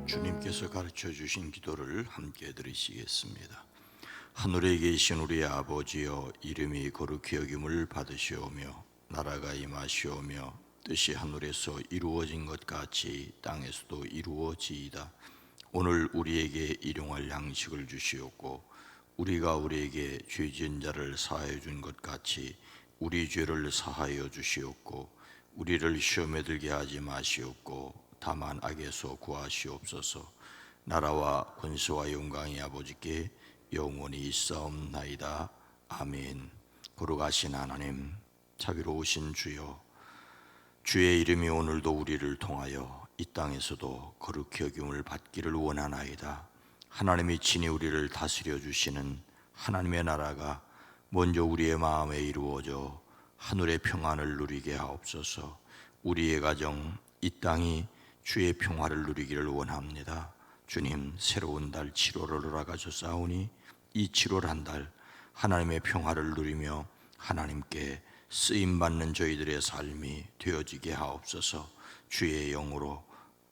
주님께서 가르쳐 주신 기도를 함께 드리시겠습니다. 하늘에 계신 우리 아버지여, 이름이 거룩히 여김을 받으시오며 나라가 임하시오며 뜻이 하늘에서 이루어진 것 같이 땅에서도 이루어지이다. 오늘 우리에게 일용할 양식을 주시옵고 우리가 우리에게 죄 지은 자를 사하여 준 것 같이 우리 죄를 사하여 주시옵고 우리를 시험에 들게 하지 마시옵고 다만 악에서 구하시옵소서. 나라와 권세와 영광이 아버지께 영원히 있사옵나이다. 아멘. 거룩하신 하나님, 자비로우신 주여, 주의 이름이 오늘도 우리를 통하여 이 땅에서도 거룩히 여김을 받기를 원하나이다. 하나님이 친히 우리를 다스려 주시는 하나님의 나라가 먼저 우리의 마음에 이루어져 하늘의 평안을 누리게 하옵소서. 우리의 가정, 이 땅이 주의 평화를 누리기를 원합니다. 주님, 새로운 달 7월을 돌아가셨사오니 이 7월 한 달 하나님의 평화를 누리며 하나님께 쓰임받는 저희들의 삶이 되어지게 하옵소서. 주의 영으로,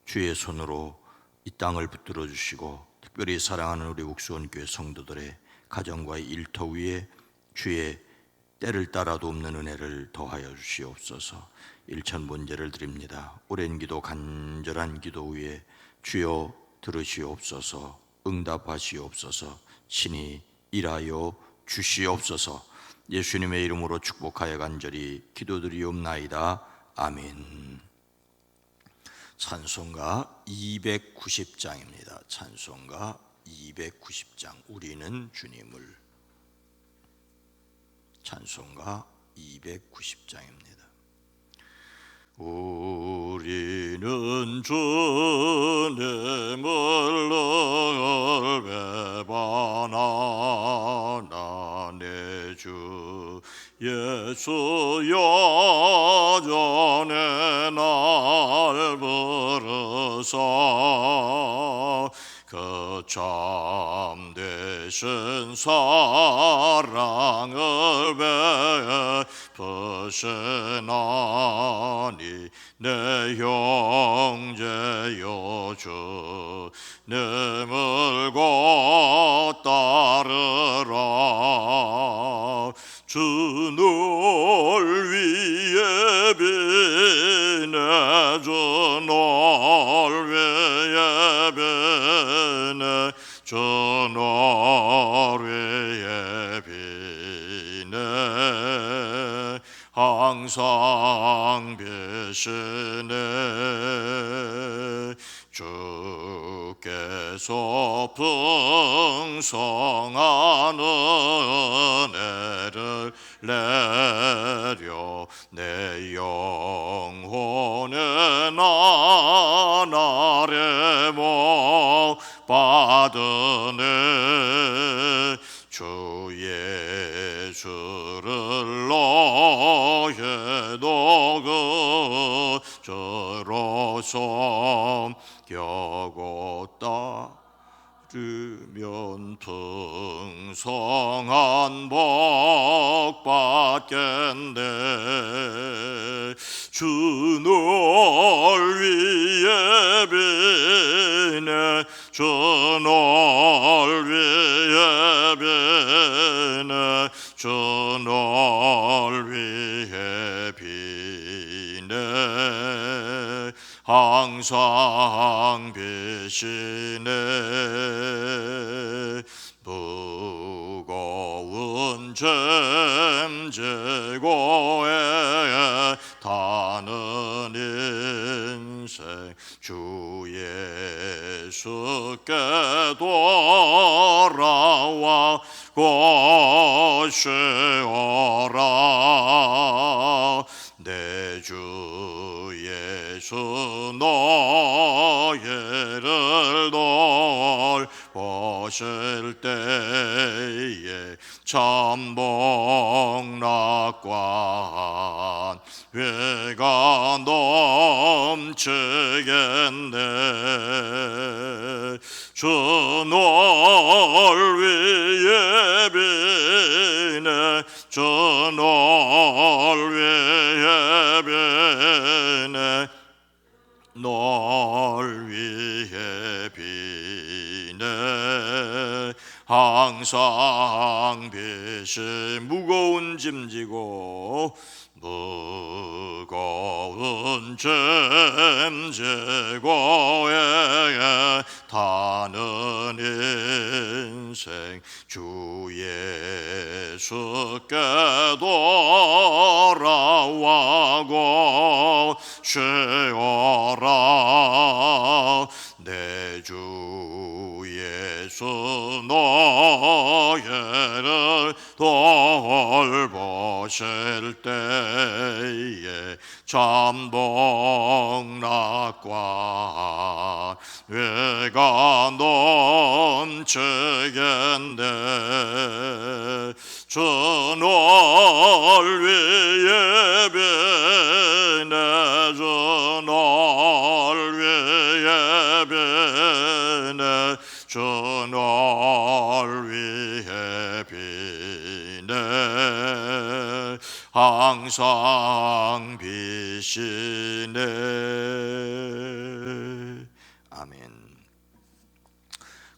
주의 손으로 이 땅을 붙들어 주시고 특별히 사랑하는 우리 옥수원교회 성도들의 가정과 일터 위에 주의 때를 따라도 없는 은혜를 더하여 주시옵소서. 일천번제를 드립니다. 오랜 기도, 간절한 기도 위에 주여 들으시옵소서. 응답하시옵소서. 친히 일하여 주시옵소서. 예수님의 이름으로 축복하여 간절히 기도드리옵나이다. 아멘. 찬송가 290장입니다. 찬송가 290장. 우리는 주님을. 찬송가 290장입니다. 우리는 주님을 배반하나 내 주 예수 여전히 날 부르사 그 참되신 사랑을 베푸시나니 내 형제여 주님을 곧 따르라. 주 널 위해 비네 주 널 위해 비네 주 널 위해 비네 항상 비시네. 주께서 풍성한 은혜를 내려 내 영혼의 나날에 못 받으네. 주 예수를 너희도 그저로 섬겨고 따르면 풍성한 복 받겠네. 주 널 위해 비네 주 널 위해 비네 주 널 위해 비네 항상 비시네. 무거운 짐 지고에 타는 인생 주 예수께 돌아와 고시오라. 내 주 예수 너희를 돌보실 때에 참복락과 회가 넘치겠네. 주 널 위해 비네 주 널 위해 비네 널 위해 비네 항상 빛이 무거운 짐지고 무거운 짐 지고 타는 인생 주 예수께 돌아와고 쉬어라 내 주 예수 너희를 돌보실 때에 참복락과 외가 넘치겠네 주 널 위해 비네 주 널 위해 비네 주 널 위해 비네 항상 비시네. 아멘.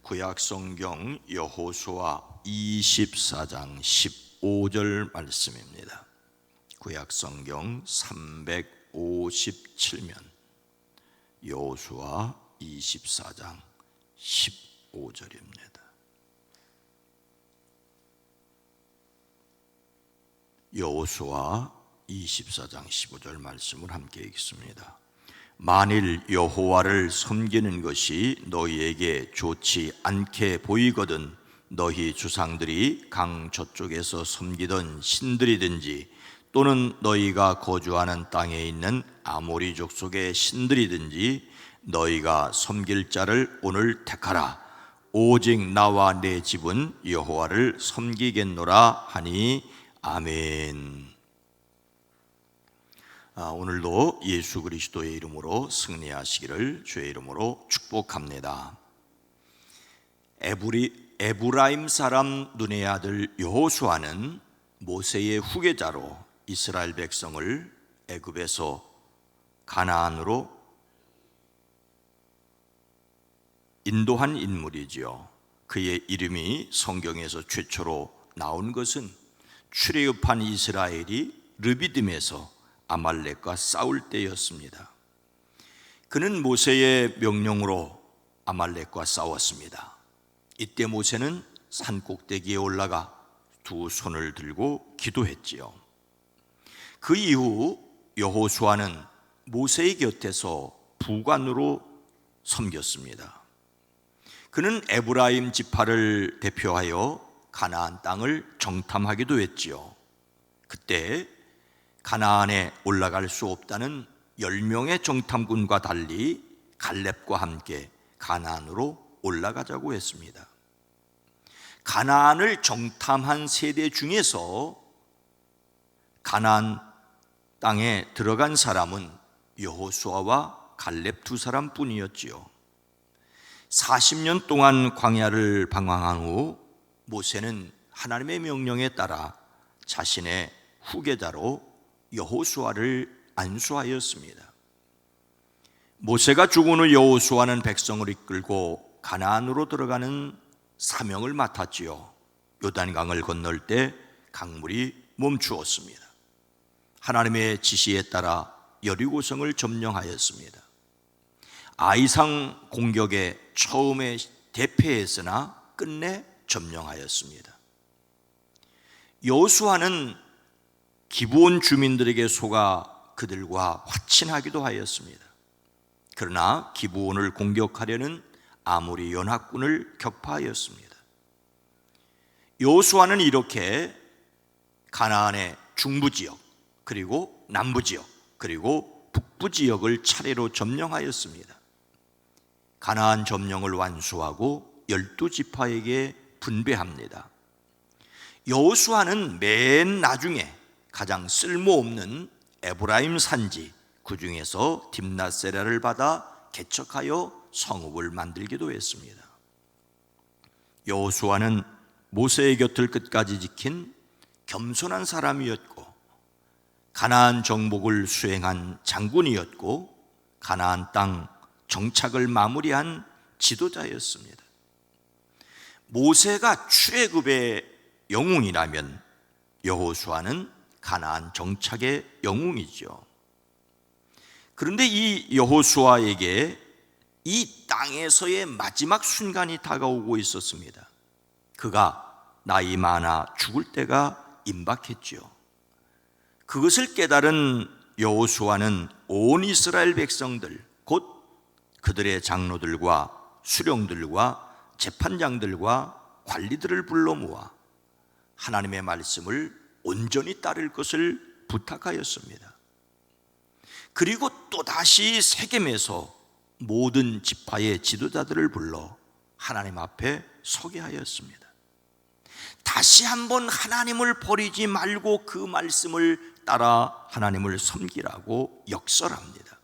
구약성경 여호수아 24장 15절 말씀입니다. 구약성경 357면 여호수아 24장 15절입니다. 여호수아 24장 15절 말씀을 함께 읽습니다. 만일 여호와를 섬기는 것이 너희에게 좋지 않게 보이거든 너희 주상들이 강 저쪽에서 섬기던 신들이든지 또는 너희가 거주하는 땅에 있는 아모리 족속의 신들이든지 너희가 섬길 자를 오늘 택하라. 오직 나와 내 집은 여호와를 섬기겠노라 하니 아멘. 오늘도 예수 그리스도의 이름으로 승리하시기를 주의 이름으로 축복합니다. 에브라임 사람 눈의 아들 여호수아는 모세의 후계자로 이스라엘 백성을 애굽에서 가나안으로 인도한 인물이지요. 그의 이름이 성경에서 최초로 나온 것은 출애굽한 이스라엘이 르비딤에서 아말렉과 싸울 때였습니다. 그는 모세의 명령으로 아말렉과 싸웠습니다. 이때 모세는 산 꼭대기에 올라가 두 손을 들고 기도했지요. 그 이후 여호수아는 모세의 곁에서 부관으로 섬겼습니다. 그는 에브라임 지파를 대표하여 가나안 땅을 정탐하기도 했지요. 그때 가나안에 올라갈 수 없다는 10명의 정탐군과 달리 갈렙과 함께 가나안으로 올라가자고 했습니다. 가나안을 정탐한 세대 중에서 가나안 땅에 들어간 사람은 여호수아와 갈렙 두 사람뿐이었지요. 40년 동안 광야를 방황한 후 모세는 하나님의 명령에 따라 자신의 후계자로 여호수아를 안수하였습니다. 모세가 죽은 후 여호수아는 백성을 이끌고 가나안으로 들어가는 사명을 맡았지요. 요단강을 건널 때 강물이 멈추었습니다. 하나님의 지시에 따라 여리고성을 점령하였습니다. 아이상 공격에 처음에 대패했으나 끝내 점령하였습니다. 여호수아는 기브온 주민들에게 속아 그들과 화친하기도 하였습니다. 그러나 기브온을 공격하려는 아모리 연합군을 격파하였습니다. 여호수아는 이렇게 가나안의 중부 지역, 그리고 남부 지역, 그리고 북부 지역을 차례로 점령하였습니다. 가나안 점령을 완수하고 12지파에게 분배합니다. 여호수아는 맨 나중에 가장 쓸모없는 에브라임 산지, 그 중에서 딥낫세라를 받아 개척하여 성읍을 만들기도 했습니다. 여호수아는 모세의 곁을 끝까지 지킨 겸손한 사람이었고 가나안 정복을 수행한 장군이었고 가나안 땅 정착을 마무리한 지도자였습니다. 모세가 출애굽의 영웅이라면 여호수아는 가나안 정착의 영웅이죠. 그런데 이 여호수아에게 이 땅에서의 마지막 순간이 다가오고 있었습니다. 그가 나이 많아 죽을 때가 임박했죠. 그것을 깨달은 여호수아는 온 이스라엘 백성들, 곧 그들의 장로들과 수령들과 재판장들과 관리들을 불러 모아 하나님의 말씀을 온전히 따를 것을 부탁하였습니다. 그리고 또다시 세겜에서 모든 지파의 지도자들을 불러 하나님 앞에 서게 하였습니다. 다시 한번 하나님을 버리지 말고 그 말씀을 따라 하나님을 섬기라고 역설합니다.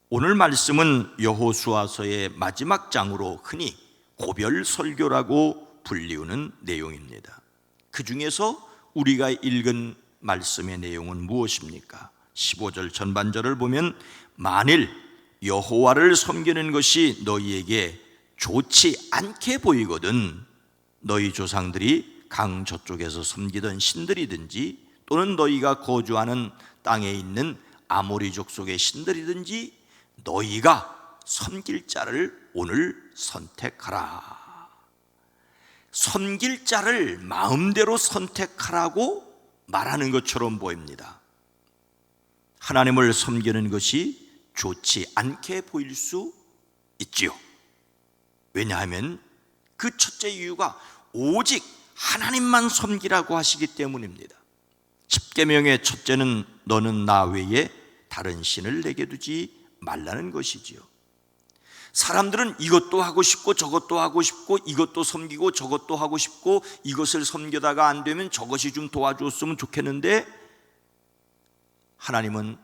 오늘 말씀은 여호수아서의 마지막 장으로 흔히 고별 설교라고 불리우는 내용입니다. 그 중에서 우리가 읽은 말씀의 내용은 무엇입니까? 15절 전반절을 보면 만일 여호와를 섬기는 것이 너희에게 좋지 않게 보이거든 너희 조상들이 강 저쪽에서 섬기던 신들이든지 또는 너희가 거주하는 땅에 있는 아모리 족속의 신들이든지 너희가 섬길 자를 오늘 선택하라. 섬길 자를 마음대로 선택하라고 말하는 것처럼 보입니다. 하나님을 섬기는 것이 좋지 않게 보일 수 있지요. 왜냐하면 그 첫째 이유가 오직 하나님만 섬기라고 하시기 때문입니다. 십계명의 첫째는 너는 나 외에 다른 신을 내게 두지 말라는 것이지요. 사람들은 이것도 하고 싶고 저것도 하고 싶고 이것도 섬기고 저것도 하고 싶고 이것을 섬기다가 안 되면 저것이 좀 도와줬으면 좋겠는데 하나님은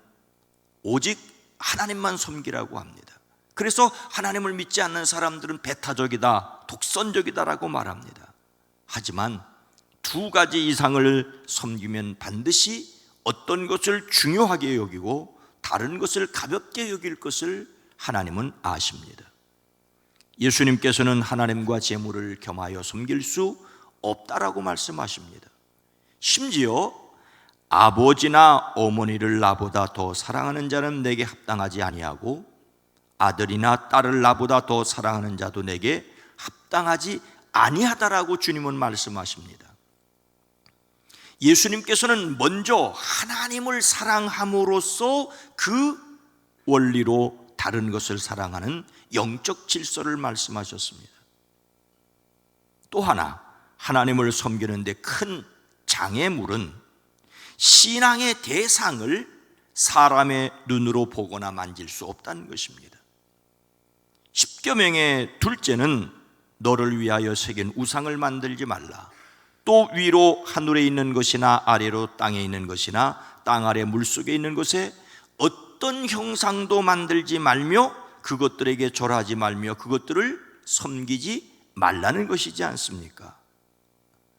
오직 하나님만 섬기라고 합니다. 그래서 하나님을 믿지 않는 사람들은 배타적이다, 독선적이다라고 말합니다. 하지만 두 가지 이상을 섬기면 반드시 어떤 것을 중요하게 여기고 다른 것을 가볍게 여길 것을 하나님은 아십니다. 예수님께서는 하나님과 재물을 겸하여 섬길 수 없다라고 말씀하십니다. 심지어 아버지나 어머니를 나보다 더 사랑하는 자는 내게 합당하지 아니하고 아들이나 딸을 나보다 더 사랑하는 자도 내게 합당하지 아니하다라고 주님은 말씀하십니다. 예수님께서는 먼저 하나님을 사랑함으로써 그 원리로 다른 것을 사랑하는 영적 질서를 말씀하셨습니다. 또 하나 하나님을 섬기는데 큰 장애물은 신앙의 대상을 사람의 눈으로 보거나 만질 수 없다는 것입니다. 십계명의 둘째는 너를 위하여 새긴 우상을 만들지 말라. 또 위로 하늘에 있는 것이나 아래로 땅에 있는 것이나 땅 아래 물속에 있는 것에 어떤 형상도 만들지 말며 그것들에게 절하지 말며 그것들을 섬기지 말라는 것이지 않습니까?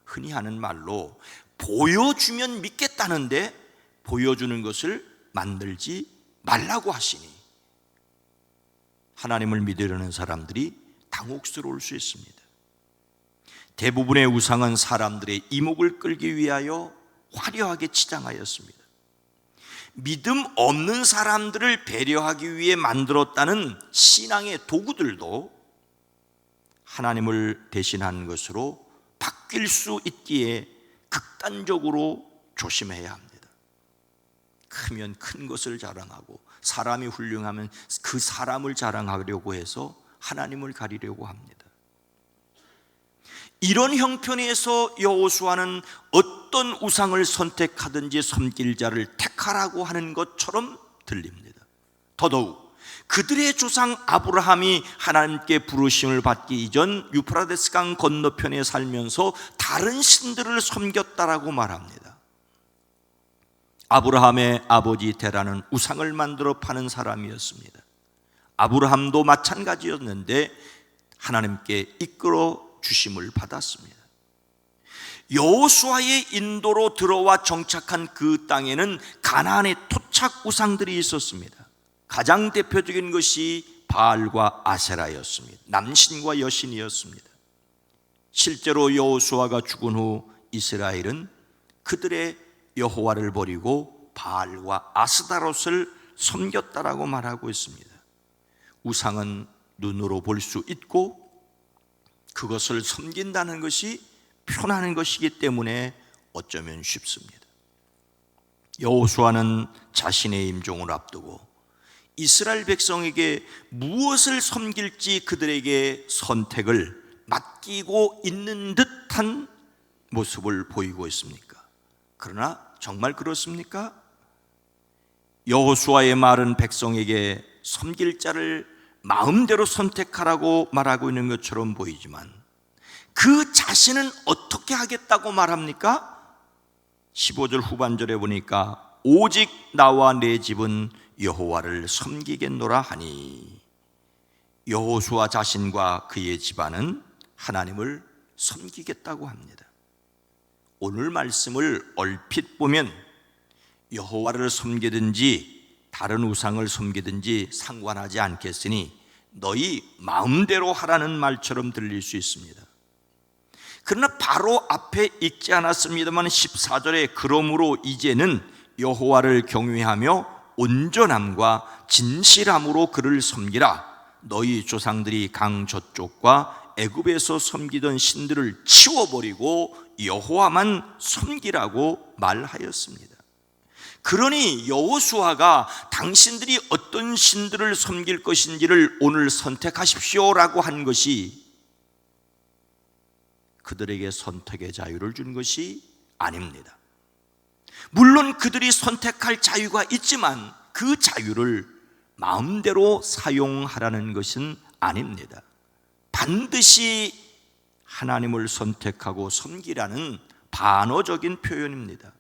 흔히 하는 말로 보여주면 믿겠다는데 보여주는 것을 만들지 말라고 하시니 하나님을 믿으려는 사람들이 당혹스러울 수 있습니다. 대부분의 우상은 사람들의 이목을 끌기 위하여 화려하게 치장하였습니다. 믿음 없는 사람들을 배려하기 위해 만들었다는 신앙의 도구들도 하나님을 대신하는 것으로 바뀔 수 있기에 극단적으로 조심해야 합니다. 크면 큰 것을 자랑하고 사람이 훌륭하면 그 사람을 자랑하려고 해서 하나님을 가리려고 합니다. 이런 형편에서 여호수아는 어떤 우상을 선택하든지 섬길 자를 택하라고 하는 것처럼 들립니다. 더더욱 그들의 조상 아브라함이 하나님께 부르심을 받기 이전 유프라데스 강 건너편에 살면서 다른 신들을 섬겼다라고 말합니다. 아브라함의 아버지 데라는 우상을 만들어 파는 사람이었습니다. 아브라함도 마찬가지였는데 하나님께 이끌어 주심을 받았습니다. 여호수아의 인도로 들어와 정착한 그 땅에는 가나안의 토착 우상들이 있었습니다. 가장 대표적인 것이 바알과 아세라였습니다. 남신과 여신이었습니다. 실제로 여호수아가 죽은 후 이스라엘은 그들의 여호와를 버리고 바알과 아스다롯을 섬겼다라고 말하고 있습니다. 우상은 눈으로 볼 수 있고 그것을 섬긴다는 것이 편한 것이기 때문에 어쩌면 쉽습니다. 여호수아는 자신의 임종을 앞두고 이스라엘 백성에게 무엇을 섬길지 그들에게 선택을 맡기고 있는 듯한 모습을 보이고 있습니까? 그러나 정말 그렇습니까? 여호수아의 말은 백성에게 섬길 자를 마음대로 선택하라고 말하고 있는 것처럼 보이지만 그 자신은 어떻게 하겠다고 말합니까? 15절 후반절에 보니까 오직 나와 내 집은 여호와를 섬기겠노라 하니, 여호수아 자신과 그의 집안은 하나님을 섬기겠다고 합니다. 오늘 말씀을 얼핏 보면 여호와를 섬기든지 다른 우상을 섬기든지 상관하지 않겠으니 너희 마음대로 하라는 말처럼 들릴 수 있습니다. 그러나 바로 앞에 읽지 않았습니다만 14절에 그러므로 이제는 여호와를 경외하며 온전함과 진실함으로 그를 섬기라. 너희 조상들이 강 저쪽과 애굽에서 섬기던 신들을 치워버리고 여호와만 섬기라고 말하였습니다. 그러니 여호수아가 당신들이 어떤 신들을 섬길 것인지를 오늘 선택하십시오라고 한 것이 그들에게 선택의 자유를 준 것이 아닙니다. 물론 그들이 선택할 자유가 있지만 그 자유를 마음대로 사용하라는 것은 아닙니다. 반드시 하나님을 선택하고 섬기라는 반어적인 표현입니다.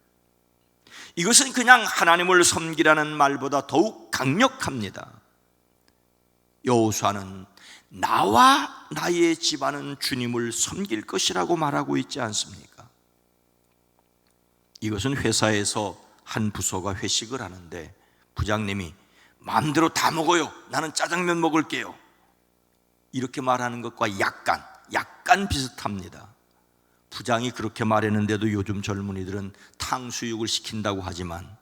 이것은 그냥 하나님을 섬기라는 말보다 더욱 강력합니다. 여호수아는 나와 나의 집안은 주님을 섬길 것이라고 말하고 있지 않습니까? 이것은 회사에서 한 부서가 회식을 하는데 부장님이 마음대로 다 먹어요, 나는 짜장면 먹을게요, 이렇게 말하는 것과 약간 비슷합니다. 부장이 그렇게 말했는데도 요즘 젊은이들은 탕수육을 시킨다고 하지만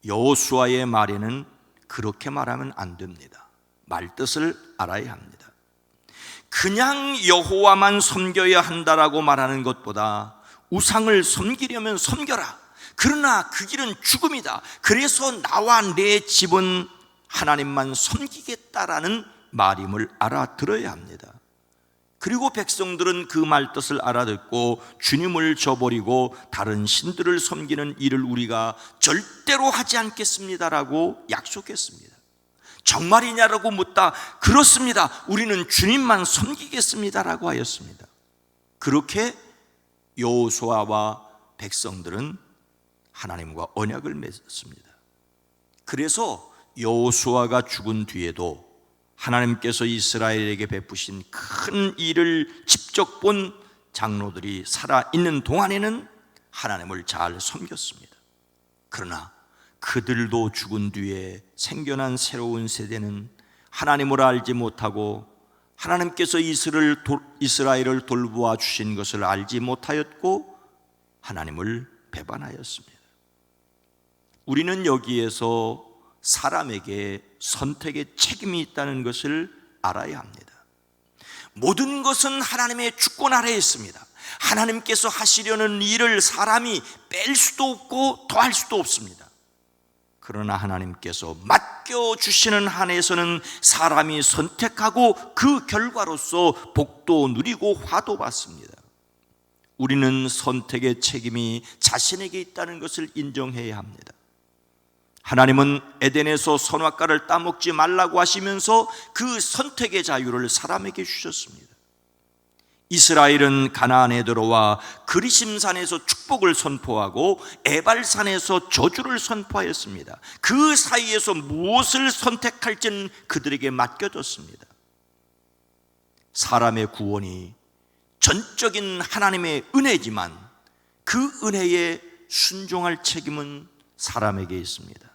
여호수아의 말에는 그렇게 말하면 안 됩니다. 말뜻을 알아야 합니다. 그냥 여호와만 섬겨야 한다라고 말하는 것보다 우상을 섬기려면 섬겨라, 그러나 그 길은 죽음이다, 그래서 나와 내 집은 하나님만 섬기겠다라는 말임을 알아들어야 합니다. 그리고 백성들은 그 말뜻을 알아듣고 주님을 저버리고 다른 신들을 섬기는 일을 우리가 절대로 하지 않겠습니다라고 약속했습니다. 정말이냐라고 묻다 그렇습니다, 우리는 주님만 섬기겠습니다라고 하였습니다. 그렇게 여호수아와 백성들은 하나님과 언약을 맺었습니다. 그래서 여호수아가 죽은 뒤에도 하나님께서 이스라엘에게 베푸신 큰 일을 직접 본 장로들이 살아있는 동안에는 하나님을 잘 섬겼습니다. 그러나 그들도 죽은 뒤에 생겨난 새로운 세대는 하나님을 알지 못하고 하나님께서 이스라엘을 돌보아 주신 것을 알지 못하였고 하나님을 배반하였습니다. 우리는 여기에서 사람에게 선택의 책임이 있다는 것을 알아야 합니다. 모든 것은 하나님의 주권 아래에 있습니다. 하나님께서 하시려는 일을 사람이 뺄 수도 없고 더할 수도 없습니다. 그러나 하나님께서 맡겨주시는 한에서는 사람이 선택하고 그 결과로서 복도 누리고 화도 받습니다. 우리는 선택의 책임이 자신에게 있다는 것을 인정해야 합니다. 하나님은 에덴에서 선악과를 따먹지 말라고 하시면서 그 선택의 자유를 사람에게 주셨습니다. 이스라엘은 가나안에 들어와 그리심산에서 축복을 선포하고 에발산에서 저주를 선포하였습니다. 그 사이에서 무엇을 선택할지는 그들에게 맡겨졌습니다. 사람의 구원이 전적인 하나님의 은혜지만 그 은혜에 순종할 책임은 사람에게 있습니다.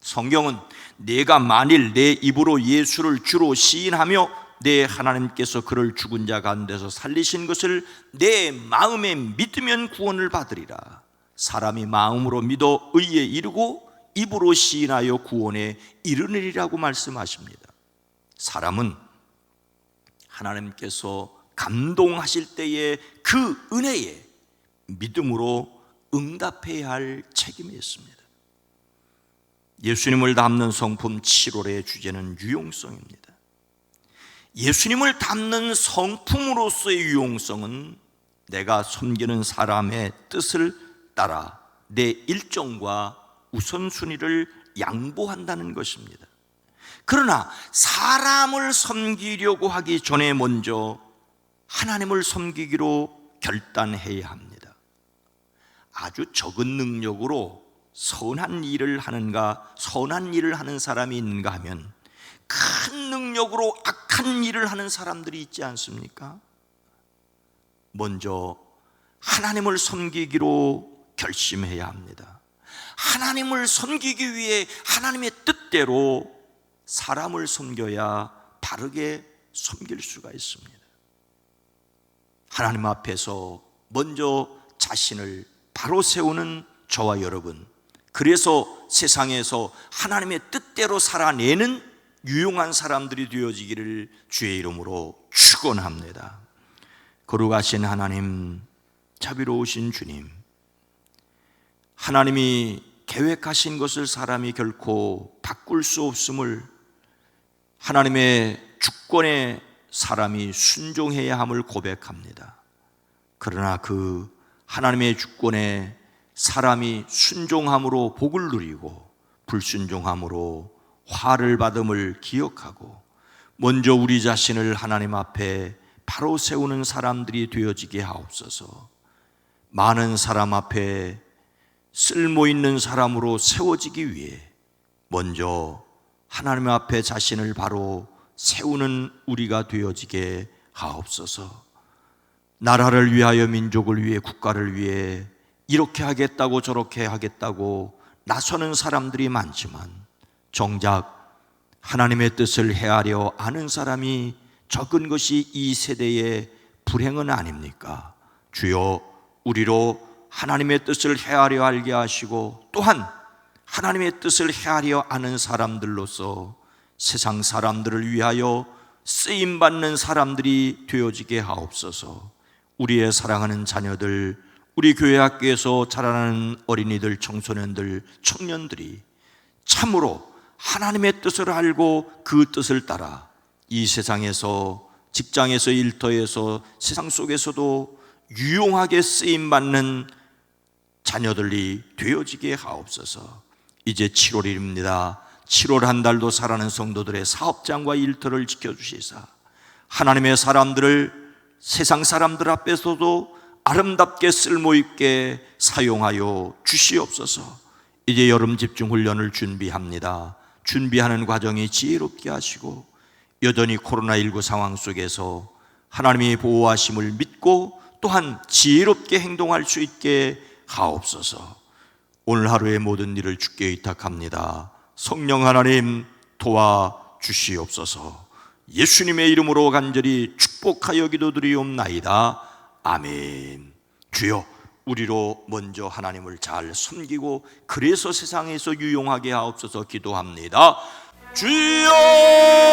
성경은 내가 만일 내 입으로 예수를 주로 시인하며 내 하나님께서 그를 죽은 자 가운데서 살리신 것을 내 마음에 믿으면 구원을 받으리라. 사람이 마음으로 믿어 의에 이르고 입으로 시인하여 구원에 이르느리라고 말씀하십니다. 사람은 하나님께서 감동하실 때의 그 은혜에 믿음으로 응답해야 할 책임이 있습니다. 예수님을 담는 성품 7월의 주제는 유용성입니다. 예수님을 담는 성품으로서의 유용성은 내가 섬기는 사람의 뜻을 따라 내 일정과 우선순위를 양보한다는 것입니다. 그러나 사람을 섬기려고 하기 전에 먼저 하나님을 섬기기로 결단해야 합니다. 아주 적은 능력으로 선한 일을 하는가, 선한 일을 하는 사람이 있는가 하면 큰 능력으로 악한 일을 하는 사람들이 있지 않습니까? 먼저 하나님을 섬기기로 결심해야 합니다. 하나님을 섬기기 위해 하나님의 뜻대로 사람을 섬겨야 바르게 섬길 수가 있습니다. 하나님 앞에서 먼저 자신을 바로 세우는 저와 여러분, 그래서 세상에서 하나님의 뜻대로 살아내는 유용한 사람들이 되어지기를 주의 이름으로 축원합니다. 거룩하신 하나님, 자비로우신 주님, 하나님이 계획하신 것을 사람이 결코 바꿀 수 없음을, 하나님의 주권에 사람이 순종해야 함을 고백합니다. 그러나 그 하나님의 주권에 사람이 순종함으로 복을 누리고 불순종함으로 화를 받음을 기억하고 먼저 우리 자신을 하나님 앞에 바로 세우는 사람들이 되어지게 하옵소서. 많은 사람 앞에 쓸모있는 사람으로 세워지기 위해 먼저 하나님 앞에 자신을 바로 세우는 우리가 되어지게 하옵소서. 나라를 위하여, 민족을 위해, 국가를 위해 이렇게 하겠다고 저렇게 하겠다고 나서는 사람들이 많지만 정작 하나님의 뜻을 헤아려 아는 사람이 적은 것이 이 세대의 불행은 아닙니까? 주여, 우리로 하나님의 뜻을 헤아려 알게 하시고 또한 하나님의 뜻을 헤아려 아는 사람들로서 세상 사람들을 위하여 쓰임받는 사람들이 되어지게 하옵소서. 우리의 사랑하는 자녀들, 우리 교회 학교에서 자라나는 어린이들, 청소년들, 청년들이 참으로 하나님의 뜻을 알고 그 뜻을 따라 이 세상에서, 직장에서, 일터에서, 세상 속에서도 유용하게 쓰임받는 자녀들이 되어지게 하옵소서. 이제 7월입니다. 7월 한 달도 살아가는 성도들의 사업장과 일터를 지켜주시사 하나님의 사람들을 세상 사람들 앞에서도 아름답게 쓸모있게 사용하여 주시옵소서. 이제 여름 집중훈련을 준비합니다. 준비하는 과정이 지혜롭게 하시고 여전히 코로나19 상황 속에서 하나님의 보호하심을 믿고 또한 지혜롭게 행동할 수 있게 하옵소서. 오늘 하루의 모든 일을 주께 의탁합니다. 성령 하나님 도와주시옵소서. 예수님의 이름으로 간절히 축복하여 기도드리옵나이다. 아멘. 주여, 우리로 먼저 하나님을 잘 섬기고 그래서 세상에서 유용하게 하옵소서. 기도합니다. 주여!